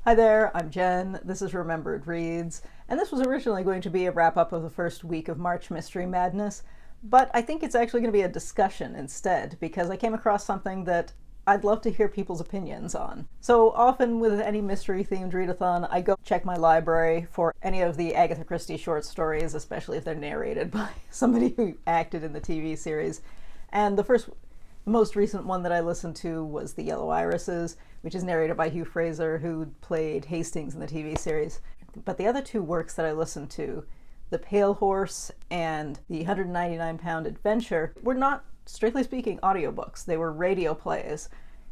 Hi there, I'm Jen, this is Remembered Reads, and this was originally going to be a wrap-up of the first week of March Mystery Madness, but I think it's actually going to be a discussion instead, because I came across something that I'd love to hear people's opinions on. So often with any mystery-themed readathon, I go check my library for any of the Agatha Christie short stories, especially if they're narrated by somebody who acted in the TV series, and the most recent one that I listened to was The Yellow Irises, which is narrated by Hugh Fraser, who played Hastings in the TV series. But the other two works that I listened to, The Pale Horse and The 199-Pound Adventure, were not, strictly speaking, audiobooks. They were radio plays.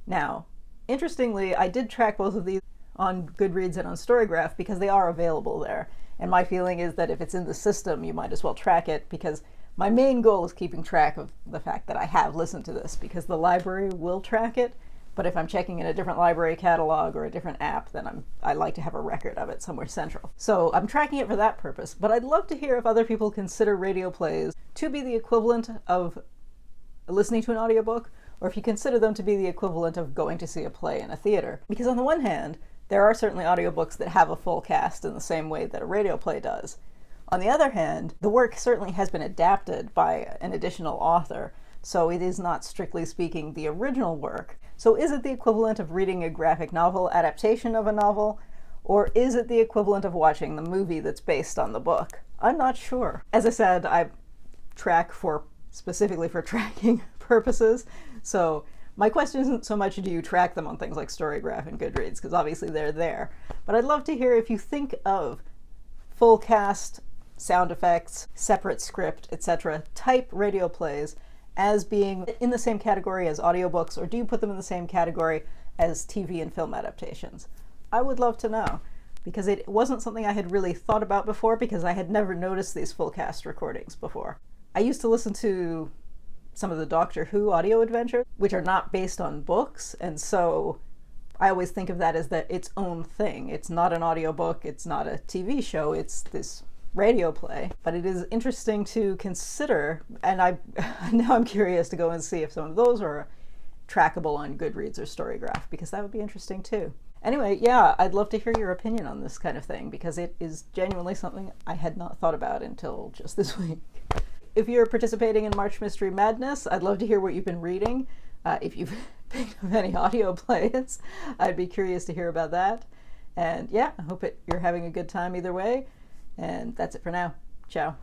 Now, interestingly, I did track both of these on Goodreads and on Storygraph because they are available there. And my feeling is that if it's in the system, you might as well track it, because my main goal is keeping track of the fact that I have listened to this, because the library will track it, but if I'm checking in a different library catalog or a different app, then I like to have a record of it somewhere central. So I'm tracking it for that purpose, but I'd love to hear if other people consider radio plays to be the equivalent of listening to an audiobook, or if you consider them to be the equivalent of going to see a play in a theater. Because on the one hand, there are certainly audiobooks that have a full cast in the same way that a radio play does. On the other hand, the work certainly has been adapted by an additional author, so it is not, strictly speaking, the original work. So is it the equivalent of reading a graphic novel adaptation of a novel, or is it the equivalent of watching the movie that's based on the book? I'm not sure. As I said, I track specifically for tracking purposes, so my question isn't so much do you track them on things like Storygraph and Goodreads, because obviously they're there, but I'd love to hear if you think of full cast, sound effects, separate script, etc. type radio plays as being in the same category as audiobooks, or do you put them in the same category as TV and film adaptations? I would love to know, because it wasn't something I had really thought about before, because I had never noticed these full cast recordings before. I used to listen to some of the Doctor Who audio adventures, which are not based on books, and so I always think of that as its own thing. It's not an audiobook, it's not a TV show, it's this radio play, but it is interesting to consider, and now I'm curious to go and see if some of those are trackable on Goodreads or Storygraph, because that would be interesting too. Anyway, yeah, I'd love to hear your opinion on this kind of thing, because it is genuinely something I had not thought about until just this week. If you're participating in March Mystery Madness, I'd love to hear what you've been reading. If you've picked up any audio plays, I'd be curious to hear about that. And yeah, I hope you're having a good time either way. And that's it for now. Ciao.